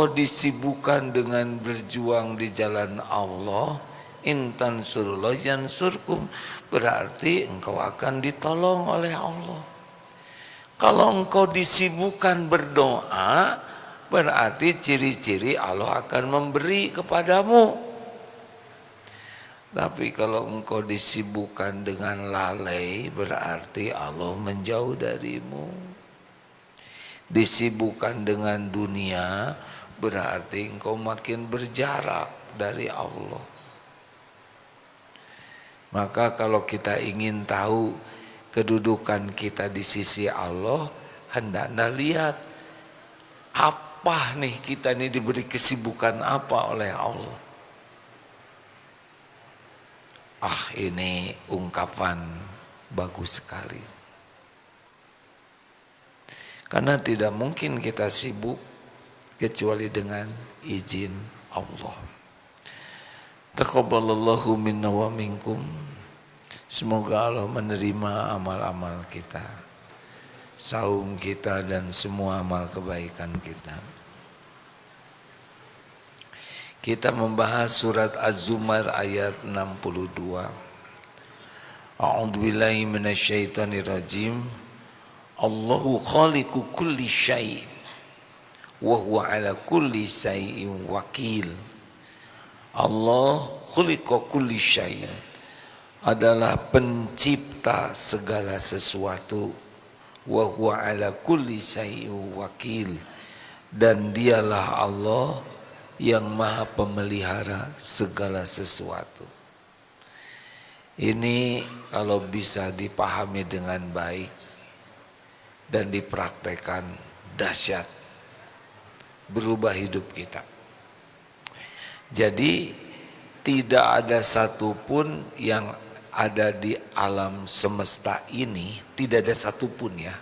engkau disibukkan dengan berjuang di jalan Allah, intan surullah yansurkum, berarti engkau akan ditolong oleh Allah. Kalau engkau disibukkan berdoa, berarti ciri-ciri Allah akan memberi kepadamu. Tapi kalau engkau disibukkan dengan lalai, berarti Allah menjauh darimu. Disibukkan dengan dunia, berarti engkau makin berjarak dari Allah. Maka kalau kita ingin tahu kedudukan kita di sisi Allah, hendaknya lihat apa nih kita ini diberi kesibukan apa oleh Allah. Ini ungkapan bagus sekali. Karena tidak mungkin kita sibuk kecuali dengan izin Allah. Taqabbalallahu minna wa minkum. Semoga Allah menerima amal-amal kita, saum kita dan semua amal kebaikan kita. Kita membahas surat Az-Zumar ayat 62. A'udzubillahi minasyaitonirrajim. Allahu khaliqu kulli syai' wa huwa ala kulli syai'in wakil. Allah khaliqa kulli syai', adalah pencipta segala sesuatu, wa huwa ala kulli syai'in wakil, dan dialah Allah yang maha pemelihara segala sesuatu. Ini kalau bisa dipahami dengan baik dan dipraktekkan, dahsyat, berubah hidup kita. Jadi tidak ada satupun yang ada di alam semesta ini, tidak ada satupun ya,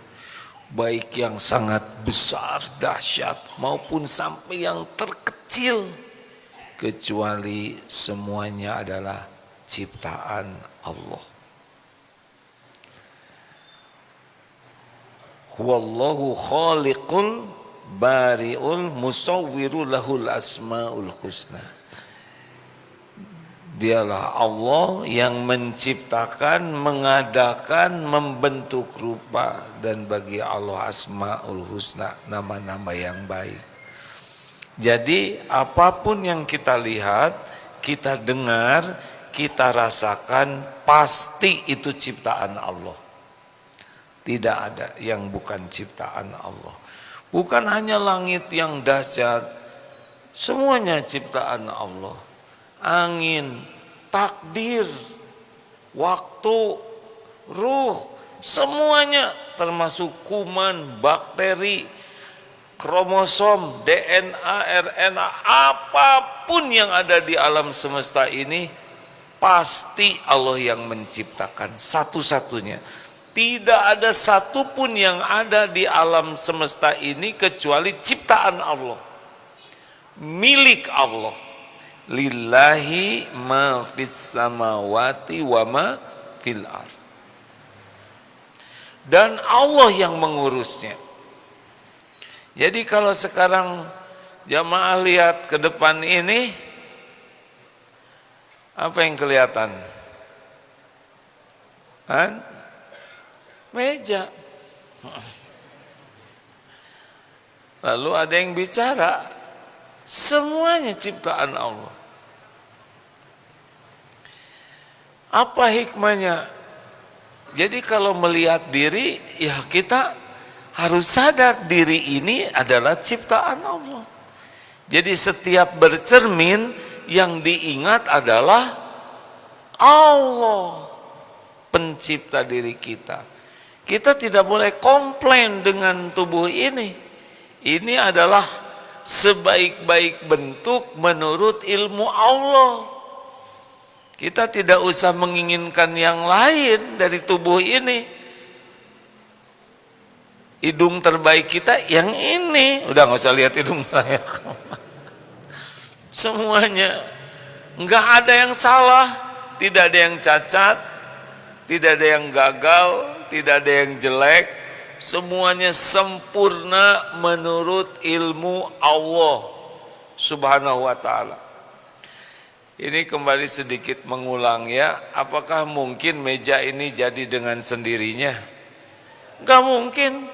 baik yang sangat besar, dahsyat, maupun sampai yang terkecil, kecuali semuanya adalah ciptaan Allah. Huwallahu khaliqul bari'ul musawwiru lahul asma'ul husna. Dialah Allah yang menciptakan, mengadakan, membentuk rupa, dan bagi Allah asma'ul husna, nama-nama yang baik. Jadi apapun yang kita lihat, kita dengar, kita rasakan, pasti itu ciptaan Allah. Tidak ada yang bukan ciptaan Allah. Bukan hanya langit yang dahsyat, semuanya ciptaan Allah. Angin, takdir, waktu, ruh, semuanya termasuk kuman, bakteri, kromosom, DNA, RNA, apapun yang ada di alam semesta ini pasti Allah yang menciptakan satu-satunya. Tidak ada satupun yang ada di alam semesta ini kecuali ciptaan Allah, milik Allah. Lillahi ma fis samawati wa ma fil ardh. Dan Allah yang mengurusnya. Jadi kalau sekarang jamaah lihat ke depan ini, apa yang kelihatan? Meja. Lalu ada yang bicara, semuanya ciptaan Allah. Apa hikmahnya? Jadi kalau melihat diri, ya kita harus sadar diri ini adalah ciptaan Allah. Jadi setiap bercermin yang diingat adalah Allah, pencipta diri kita. Kita tidak boleh komplain dengan tubuh ini. Ini adalah sebaik-baik bentuk menurut ilmu Allah. Kita tidak usah menginginkan yang lain dari tubuh ini. Hidung terbaik kita yang ini. Udah gak usah lihat hidung saya. Semuanya. Nggak ada yang salah. Tidak ada yang cacat. Tidak ada yang gagal. Tidak ada yang jelek. Semuanya sempurna menurut ilmu Allah. Subhanahu wa ta'ala. Ini kembali sedikit mengulang ya, apakah mungkin meja ini jadi dengan sendirinya? Gak mungkin.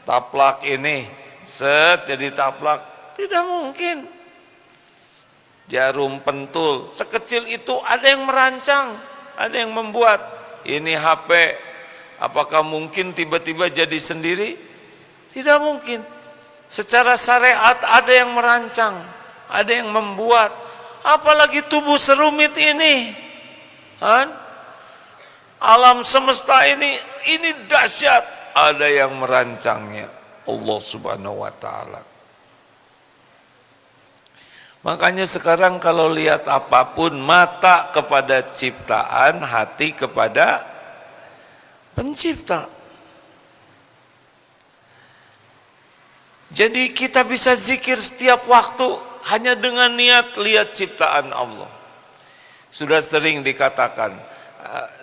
Taplak ini set jadi taplak, tidak mungkin. Jarum pentul sekecil itu ada yang merancang, ada yang membuat. Ini HP, apakah mungkin tiba-tiba jadi sendiri? Tidak mungkin. Secara syariat ada yang merancang, ada yang membuat. Apalagi tubuh serumit ini, alam semesta ini dahsyat, ada yang merancangnya, Allah Subhanahu wa ta'ala. Makanya sekarang kalau lihat apapun, mata kepada ciptaan, hati kepada pencipta. Jadi kita bisa zikir setiap waktu hanya dengan niat lihat ciptaan Allah. Sudah sering dikatakan,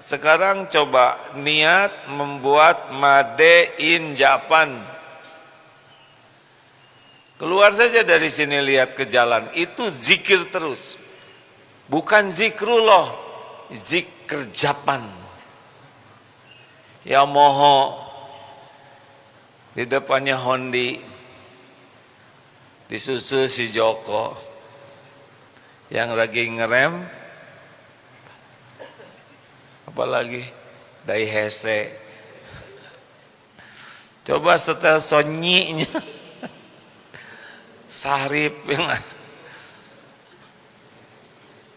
sekarang coba niat membuat Made in Japan. Keluar saja dari sini lihat ke jalan, itu zikir terus. Bukan zikrullah, zikir Japan. Ya moho di depannya Hondi, disusul si Joko yang lagi ngerem, apalagi Dai Hese. Coba setel sonyinya Sarip yang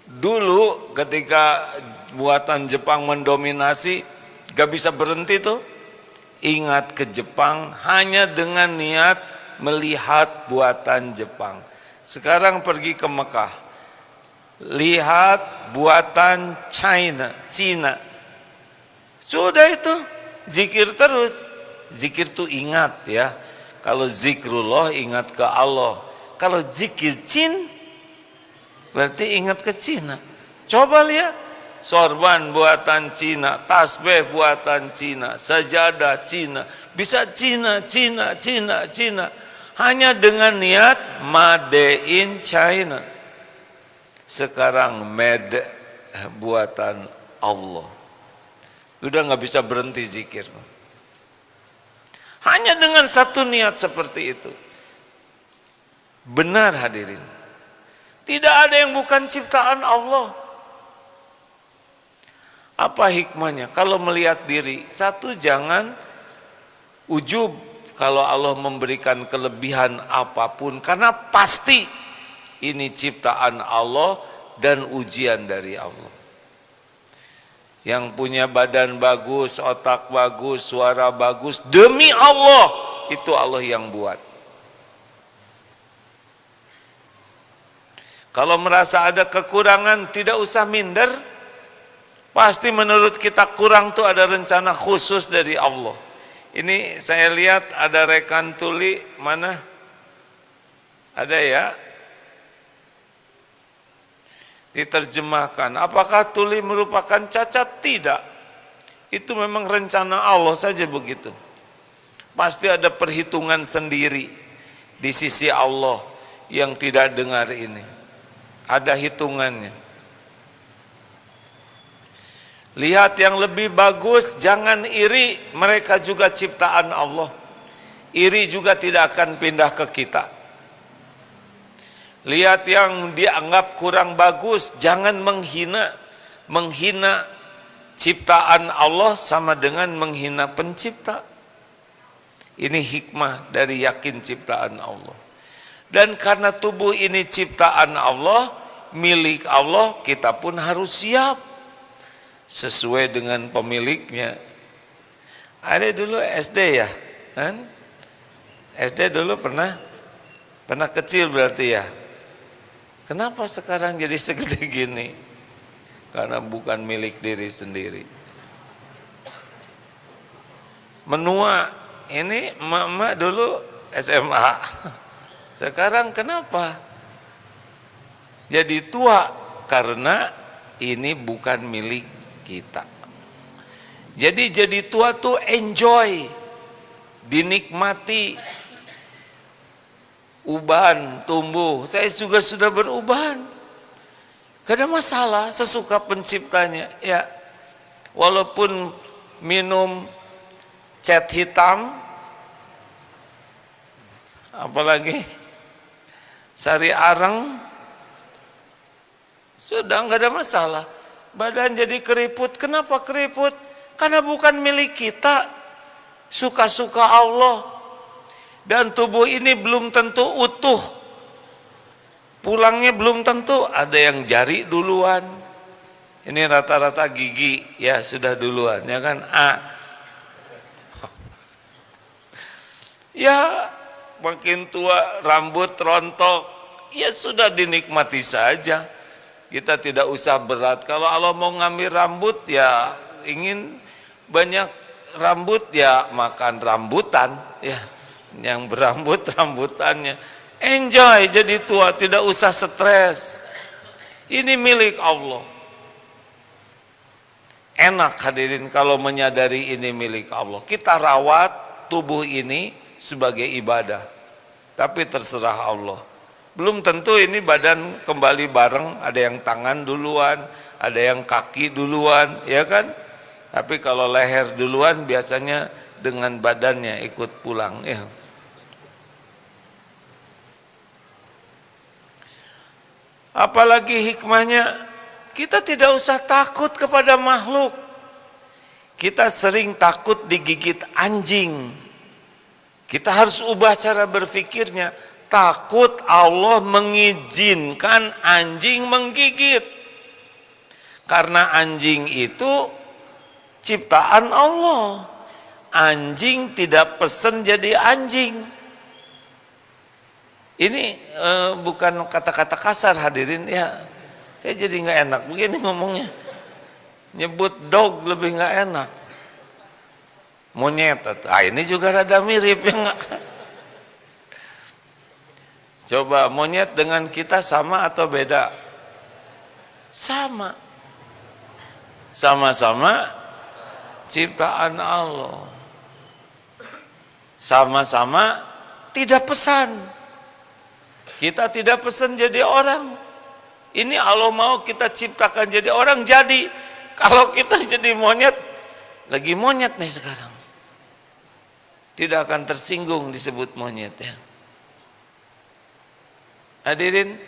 dulu ketika buatan Jepang mendominasi, gak bisa berhenti tuh ingat ke Jepang hanya dengan niat melihat buatan Jepang. Sekarang pergi ke Mekah, lihat buatan Cina. Sudah itu zikir terus. Zikir tuh ingat ya. Kalau zikrullah ingat ke Allah. Kalau zikir Cina berarti ingat ke Cina. Coba lihat, sorban buatan Cina, tasbih buatan Cina, sajadah Cina, bisa Cina. Hanya dengan niat Made in China. Sekarang made buatan Allah. Udah gak bisa berhenti zikir. Hanya dengan satu niat seperti itu. Benar hadirin, tidak ada yang bukan ciptaan Allah. Apa hikmahnya? Kalau melihat diri, satu, jangan ujub kalau Allah memberikan kelebihan apapun, karena pasti ini ciptaan Allah dan ujian dari Allah. Yang punya badan bagus, otak bagus, suara bagus, demi Allah, itu Allah yang buat. Kalau merasa ada kekurangan, tidak usah minder. Pasti menurut kita kurang tuh ada rencana khusus dari Allah. Ini saya lihat ada rekan tuli, mana? Ada ya? Diterjemahkan. Apakah tuli merupakan cacat? Tidak. Itu memang rencana Allah saja begitu. Pasti ada perhitungan sendiri di sisi Allah yang tidak dengar ini. Ada hitungannya. Lihat yang lebih bagus, jangan iri, mereka juga ciptaan Allah. Iri juga tidak akan pindah ke kita. Lihat yang dianggap kurang bagus, jangan menghina. Menghina ciptaan Allah sama dengan menghina pencipta. Ini hikmah dari yakin ciptaan Allah. Dan karena tubuh ini ciptaan Allah, milik Allah, kita pun harus siap sesuai dengan pemiliknya. Ada dulu SD ya, kan? SD dulu pernah kecil berarti ya. Kenapa sekarang jadi segede gini? Karena bukan milik diri sendiri. Menua, ini emak-emak dulu SMA. Sekarang kenapa jadi tua? Karena ini bukan milik kita. Jadi tua tuh enjoy, dinikmati. ubahan tumbuh, saya juga sudah berubahan. Gak ada masalah, sesuka penciptanya. Ya, walaupun minum cat hitam, apalagi sari areng, sudah nggak ada masalah. Badan jadi keriput, kenapa keriput? Karena bukan milik kita, suka-suka Allah. Dan tubuh ini belum tentu utuh, pulangnya belum tentu, ada yang jari duluan. Ini rata-rata gigi ya sudah duluan, ya kan? Ya makin tua rambut rontok, ya sudah dinikmati saja. Kita tidak usah berat. Kalau Allah mau ngambil rambut, ya ingin banyak rambut, ya makan rambutan, ya yang berambut rambutannya. Enjoy jadi tua, tidak usah stres. Ini milik Allah. Enak hadirin kalau menyadari ini milik Allah. Kita rawat tubuh ini sebagai ibadah, tapi terserah Allah. Belum tentu ini badan kembali bareng, ada yang tangan duluan, ada yang kaki duluan, ya kan? Tapi kalau leher duluan biasanya dengan badannya ikut pulang, ya. Apalagi hikmahnya, kita tidak usah takut kepada makhluk. Kita sering takut digigit anjing. Kita harus ubah cara berpikirnya. Takut Allah mengizinkan anjing menggigit. Karena anjing itu ciptaan Allah. Anjing tidak pesen jadi anjing. Ini bukan kata-kata kasar hadirin ya. Saya jadi nggak enak begini ngomongnya. Nyebut dog lebih nggak enak. Monyet, ini juga rada mirip ya nggak? Coba monyet dengan kita sama atau beda? Sama. Sama-sama ciptaan Allah. Sama-sama tidak pesan. Kita tidak pesan jadi orang. Ini Allah mau kita ciptakan jadi orang, jadi. Kalau kita jadi monyet, lagi monyet nih sekarang, tidak akan tersinggung disebut monyet ya. Hadirin,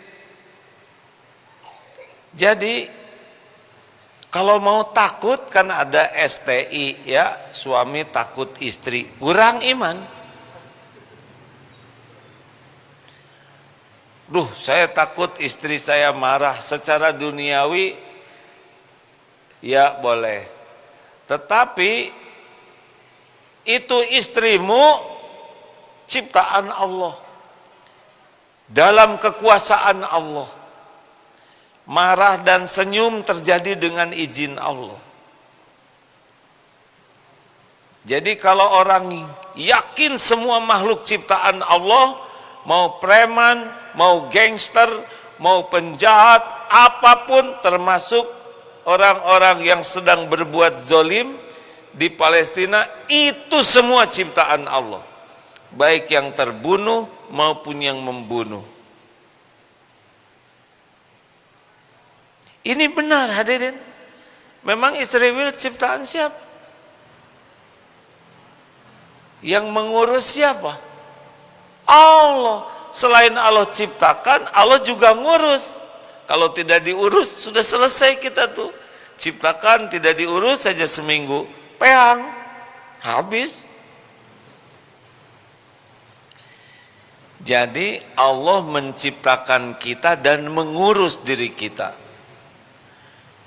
jadi kalau mau takut kan ada STI ya, suami takut istri, kurang iman. Duh, saya takut istri saya marah. Secara duniawi ya boleh, tetapi itu istrimu ciptaan Allah, dalam kekuasaan Allah. Marah dan senyum terjadi dengan izin Allah. Jadi kalau orang yakin semua makhluk ciptaan Allah, mau preman, mau gangster, mau penjahat, apapun, termasuk orang-orang yang sedang berbuat zolim di Palestina, itu semua ciptaan Allah, baik yang terbunuh maupun yang membunuh. Ini benar hadirin. Memang Israel ciptaan siapa? Yang mengurus siapa? Allah. Selain Allah ciptakan, Allah juga ngurus. Kalau tidak diurus, sudah selesai kita tuh. Ciptakan, tidak diurus saja seminggu, peang, habis. Jadi Allah menciptakan kita dan mengurus diri kita.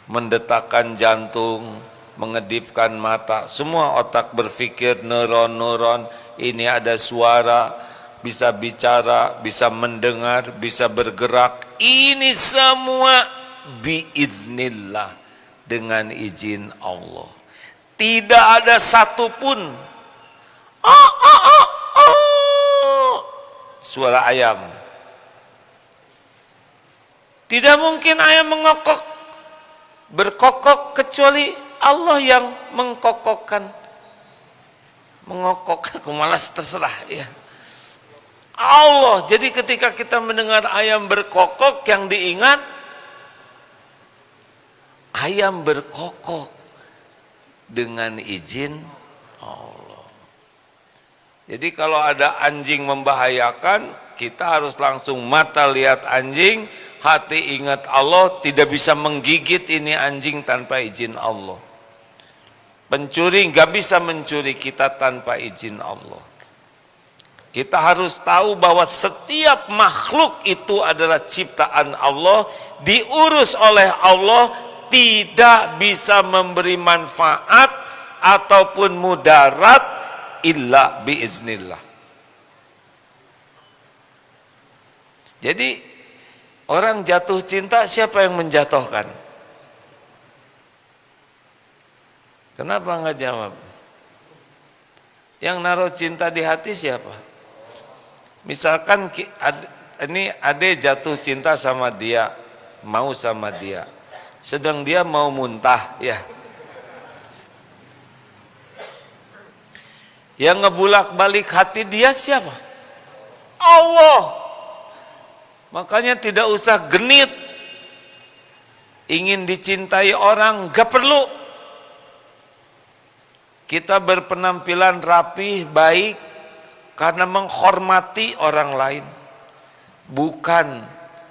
Mendetakkan jantung, mengedipkan mata, semua otak berpikir, neuron-neuron, ini ada suara, bisa bicara, bisa mendengar, bisa bergerak. Ini semua biiznillah, dengan izin Allah. Tidak ada satupun suara ayam. Tidak mungkin ayam berkokok kecuali Allah yang mengkokokkan. Mengokokkan, aku malas terserah ya. Allah. Jadi ketika kita mendengar ayam berkokok, yang diingat ayam berkokok dengan izin Allah. Jadi kalau ada anjing membahayakan, kita harus langsung mata lihat anjing, hati ingat Allah, tidak bisa menggigit ini anjing tanpa izin Allah. Pencuri nggak bisa mencuri kita tanpa izin Allah. Kita harus tahu bahwa setiap makhluk itu adalah ciptaan Allah, diurus oleh Allah, tidak bisa memberi manfaat ataupun mudarat illa biiznillah. Jadi orang jatuh cinta, siapa yang menjatuhkan? Kenapa nggak jawab? Yang naruh cinta di hati siapa? Misalkan ini ade jatuh cinta sama dia, mau sama dia, sedang dia mau muntah, ya. Yang ngebulak-balik hati dia siapa? Allah. Makanya tidak usah genit ingin dicintai orang, gak perlu. Kita berpenampilan rapi, baik, karena menghormati orang lain, bukan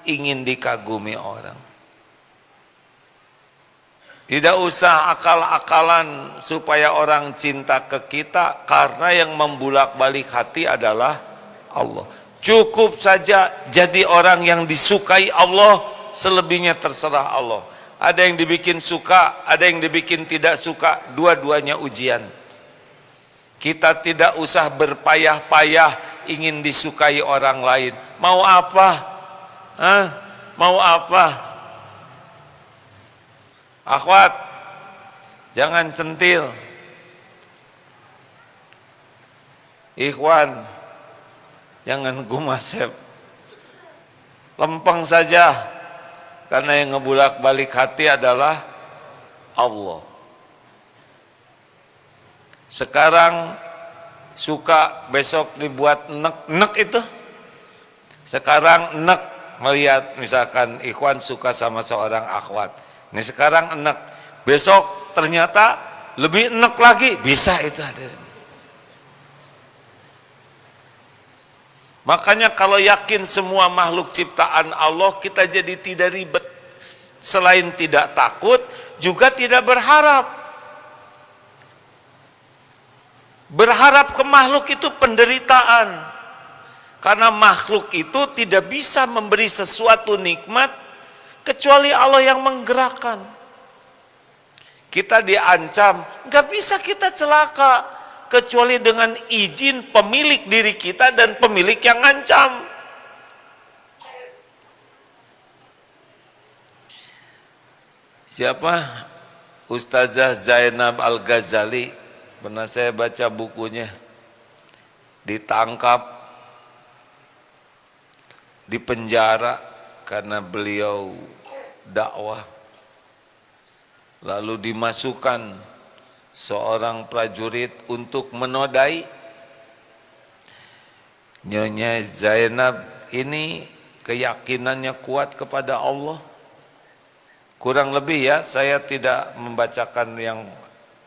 ingin dikagumi orang. Tidak usah akal-akalan supaya orang cinta ke kita, karena yang membulak-balik hati adalah Allah. Cukup saja jadi orang yang disukai Allah, selebihnya terserah Allah. Ada yang dibikin suka, ada yang dibikin tidak suka, dua-duanya ujian. Kita tidak usah berpayah-payah ingin disukai orang lain. Mau apa? Hah? Mau apa? Akhwat, jangan centil. Ikhwan, jangan gumasep. Lempeng saja, karena yang ngebulak-balik hati adalah Allah. Sekarang suka, besok dibuat nek itu. Sekarang nek melihat misalkan ikhwan suka sama seorang akhwat. Ini sekarang enek, besok ternyata lebih enek lagi, bisa itu hadir. Makanya kalau yakin semua makhluk ciptaan Allah, kita jadi tidak ribet. Selain tidak takut, juga tidak berharap. Berharap ke makhluk itu penderitaan. Karena makhluk itu tidak bisa memberi sesuatu nikmat kecuali Allah yang menggerakkan. Kita diancam, nggak bisa kita celaka kecuali dengan izin pemilik diri kita dan pemilik yang ngancam. Siapa? Ustazah Zainab Al-Ghazali, pernah saya baca bukunya. Ditangkap, dipenjara karena beliau dakwah. Lalu dimasukkan seorang prajurit untuk menodai. Nyonya Zainab ini keyakinannya kuat kepada Allah. Kurang lebih ya, saya tidak membacakan yang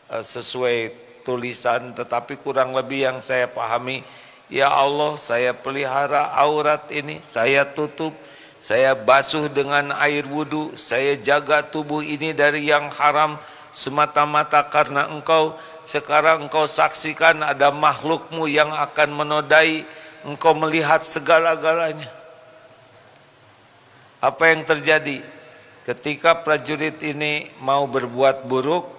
sesuai tulisan, tetapi kurang lebih yang saya pahami, ya Allah, saya pelihara aurat ini, saya tutup, saya basuh dengan air wudhu, saya jaga tubuh ini dari yang haram, semata-mata karena Engkau. Sekarang Engkau saksikan ada makhlukmu yang akan menodai, Engkau melihat segala-galanya. Apa yang terjadi? Ketika prajurit ini mau berbuat buruk,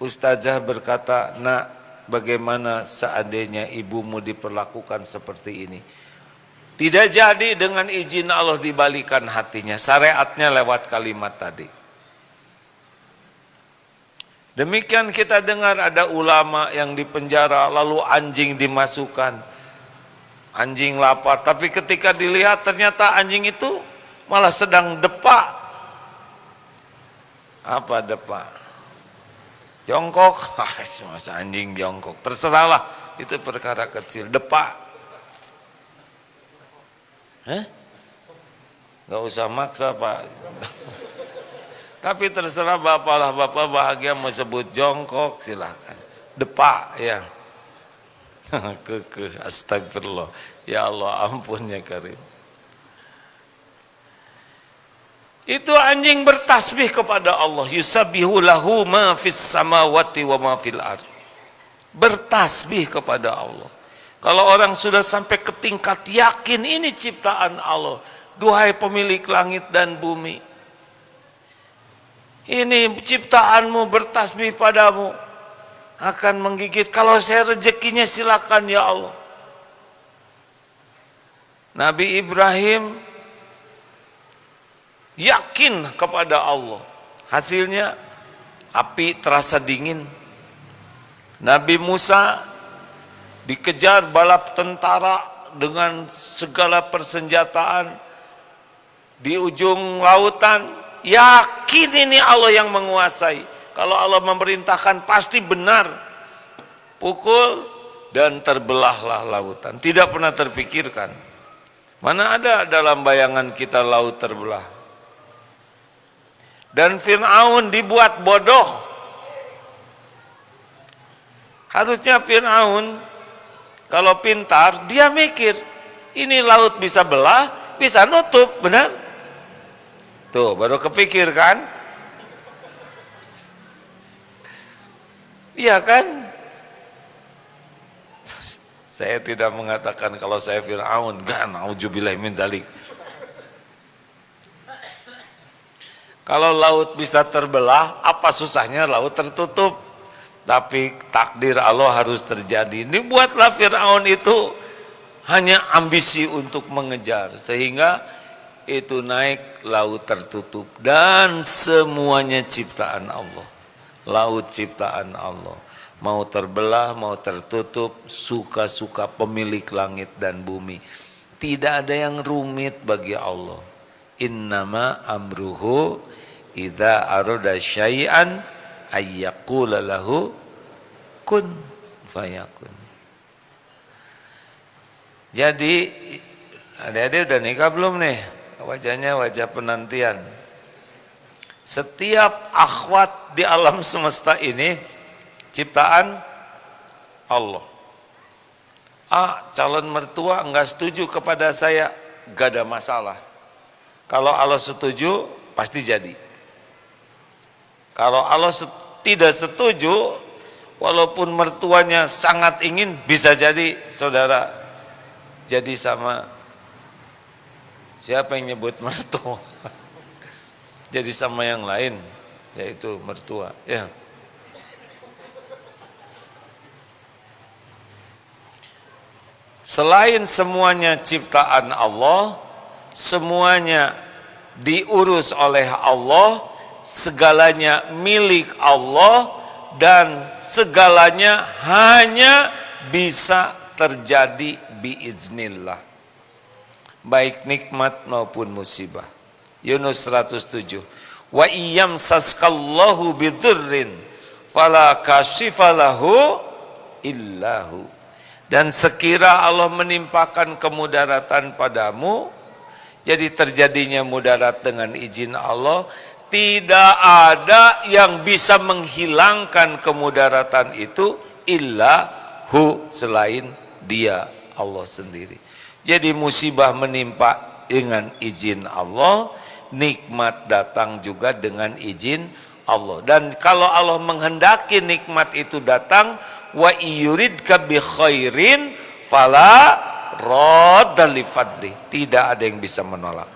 Ustazah berkata, "Nak, bagaimana seandainya ibumu diperlakukan seperti ini?" Tidak jadi, dengan izin Allah dibalikan hatinya. Syariatnya lewat kalimat tadi. Demikian kita dengar ada ulama yang dipenjara, lalu anjing dimasukkan. Anjing lapar, tapi ketika dilihat ternyata anjing itu malah sedang depak. Apa depak? Jongkok. Masa anjing jongkok? Terserahlah, itu perkara kecil. Depak. Nggak usah maksa Pak. Tapi terserah Bapak lah, Bapak bahagia mau sebut jongkok silahkan. Depak ya. Kekeh, astagfirullah. Ya Allah ampun ya Karim. Itu anjing bertasbih kepada Allah. Yusabbihu lahu ma fis samawati wa ma fil ard. Bertasbih kepada Allah. Kalau orang sudah sampai ke tingkat yakin ini ciptaan Allah, duhai pemilik langit dan bumi, ini ciptaanmu bertasbih padamu, akan menggigit. Kalau saya rezekinya silakan ya Allah. Nabi Ibrahim yakin kepada Allah. Hasilnya api terasa dingin. Nabi Musa dikejar balap tentara dengan segala persenjataan di ujung lautan. Yakin ini Allah yang menguasai. Kalau Allah memerintahkan pasti benar. Pukul dan terbelahlah lautan. Tidak pernah terpikirkan. Mana ada dalam bayangan kita laut terbelah. Dan Fir'aun dibuat bodoh. Harusnya Fir'aun kalau pintar, dia mikir, ini laut bisa belah, bisa nutup, benar? Tuh, baru kepikir kan? Iya kan? Saya tidak mengatakan kalau saya Fir'aun, enggak, na'udzubillah min dzalik. Kalau laut bisa terbelah, apa susahnya laut tertutup? Tapi takdir Allah harus terjadi. Ini buatlah Fir'aun itu hanya ambisi untuk mengejar, sehingga itu naik, laut tertutup. Dan semuanya ciptaan Allah. Laut ciptaan Allah. Mau terbelah, mau tertutup, suka-suka pemilik langit dan bumi. Tidak ada yang rumit bagi Allah. Innama amruhu idza arada syai'an ayyaqula lahu kun fayakun. Jadi adik-adik udah nikah belum nih? Wajahnya wajah penantian. Setiap akhwat di alam semesta ini ciptaan Allah. Calon mertua enggak setuju kepada saya, gak ada masalah. Kalau Allah setuju, pasti jadi. Kalau Allah tidak setuju, walaupun mertuanya sangat ingin, bisa jadi saudara jadi sama siapa yang nyebut mertua? Jadi sama yang lain, yaitu mertua. Ya. Selain semuanya ciptaan Allah, semuanya diurus oleh Allah, segalanya milik Allah, dan segalanya hanya bisa terjadi biiznillah, baik nikmat maupun musibah. Yunus 107. Wa iyam saskallahu bidurrin fala kashifalahu illahu. Dan sekira Allah menimpakan kemudaratan padamu, jadi terjadinya mudarat dengan izin Allah, tidak ada yang bisa menghilangkan kemudaratan itu illahu, selain Dia, Allah sendiri. Jadi musibah menimpa dengan izin Allah, nikmat datang juga dengan izin Allah. Dan kalau Allah menghendaki nikmat itu datang, wa yuridka bi khairin fala radda li fadli, tidak ada yang bisa menolak.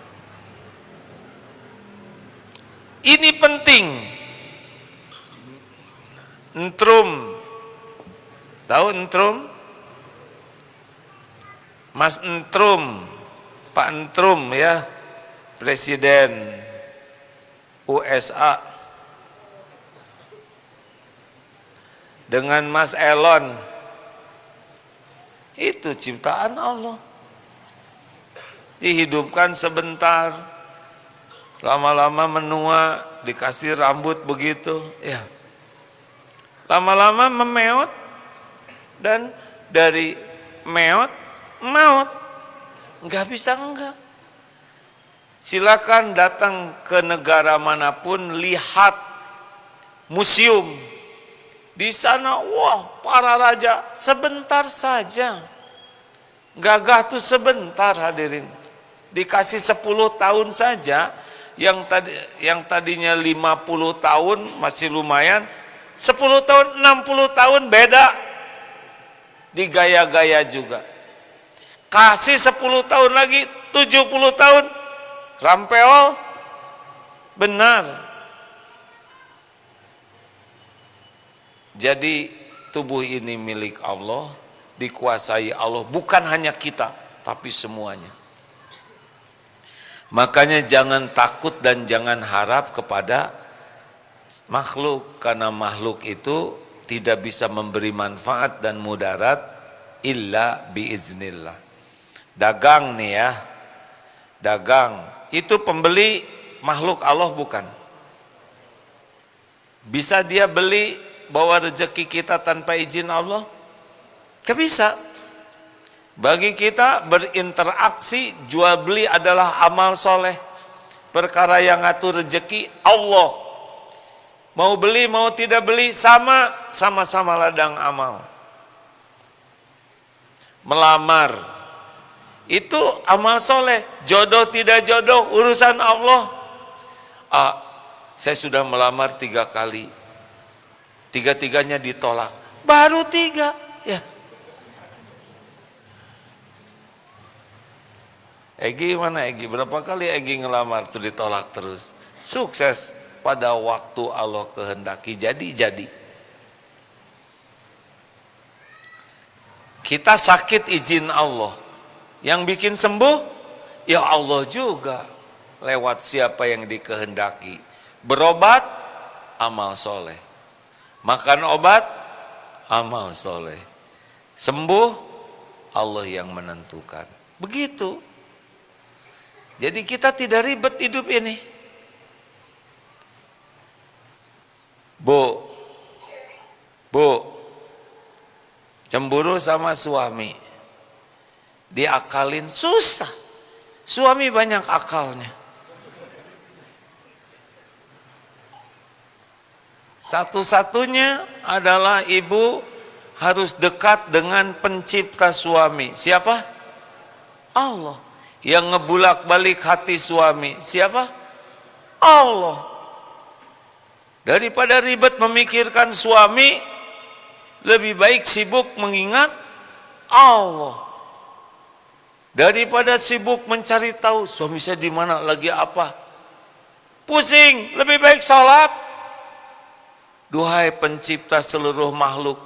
Ini penting. Entrum, tahu entrum? Mas Entrum, Pak Entrum ya, Presiden USA, dengan Mas Elon, itu ciptaan Allah. Dihidupkan sebentar, lama-lama menua, dikasih rambut begitu, ya. Lama-lama memeot dan dari meot, maut. Enggak bisa enggak. Silakan datang ke negara manapun, lihat museum. Di sana, wah, para raja sebentar saja. Gagah tuh sebentar hadirin. Dikasih 10 tahun saja, yang tadinya 50 tahun masih lumayan, 10 tahun, 60 tahun beda. Di gaya-gaya juga. Kasih 10 tahun lagi, 70 tahun, rampeol, benar. Jadi tubuh ini milik Allah, dikuasai Allah, bukan hanya kita, tapi semuanya. Makanya jangan takut dan jangan harap kepada makhluk, karena makhluk itu tidak bisa memberi manfaat dan mudarat illa biiznillah. Dagang nih ya, dagang itu pembeli makhluk Allah bukan? Bisa dia beli bawa rezeki kita tanpa izin Allah? Gak bisa. Bagi kita berinteraksi, jual beli adalah amal soleh. Perkara yang ngatur rezeki Allah. Mau beli mau tidak beli sama-sama ladang amal. Melamar itu amal soleh. Jodoh tidak jodoh urusan Allah. Saya sudah melamar 3 kali, 3-tiganya ditolak. Baru 3 ya. Egi mana Egi? Berapa kali Egi ngelamar tuh ditolak terus. Sukses pada waktu Allah kehendaki, jadi. Kita sakit izin Allah. Yang bikin sembuh ya Allah juga, lewat siapa yang dikehendaki. Berobat amal soleh, makan obat amal soleh, sembuh Allah yang menentukan. Begitu. Jadi kita tidak ribet hidup ini. Bu, cemburu sama suami, diakalin susah. Suami banyak akalnya. Satu-satunya adalah ibu harus dekat dengan pencipta suami. Siapa? Allah. Yang ngebulak-balik hati suami. Siapa? Allah. Daripada ribet memikirkan suami, lebih baik sibuk mengingat Allah. Daripada sibuk mencari tahu suami saya di mana, lagi apa. Pusing, lebih baik salat. Duhai pencipta seluruh makhluk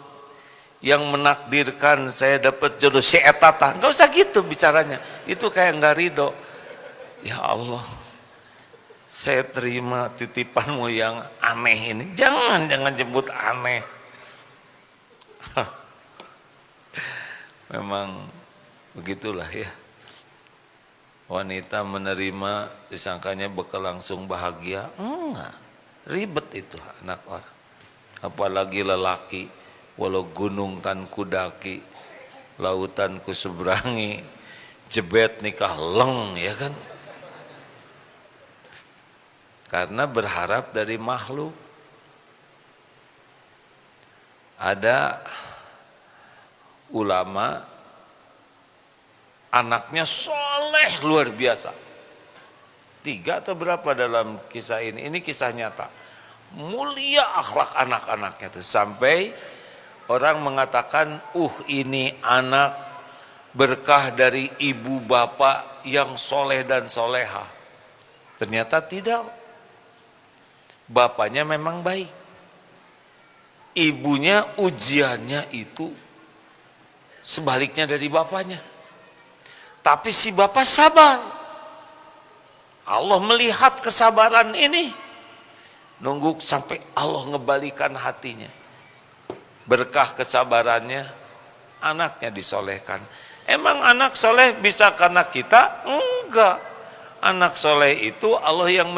yang menakdirkan saya dapat jodoh si etata. Enggak usah gitu bicaranya. Itu kayak enggak ridho. Ya Allah, saya terima titipanmu yang aneh ini. Jangan jemput aneh. Memang begitulah ya. Wanita menerima disangkanya bakal langsung bahagia. Enggak. Ribet itu anak orang. Apalagi lelaki, walau gunung kan kudaki, lautan ku seberangi, jebet nikah leng, ya kan? Karena berharap dari makhluk. Ada ulama, anaknya soleh luar biasa. 3 atau berapa dalam kisah ini? Ini kisah nyata. Mulia akhlak anak-anaknya tuh, sampai orang mengatakan, ini anak berkah dari ibu bapak yang soleh dan soleha. Ternyata tidak. Bapaknya memang baik, ibunya ujiannya itu sebaliknya dari bapaknya. Tapi si bapak sabar. Allah melihat kesabaran ini, nunggu sampai Allah ngebalikan hatinya. Berkah kesabarannya, anaknya disolehkan. Emang anak soleh bisa karena kita? Enggak. Anak soleh itu Allah yang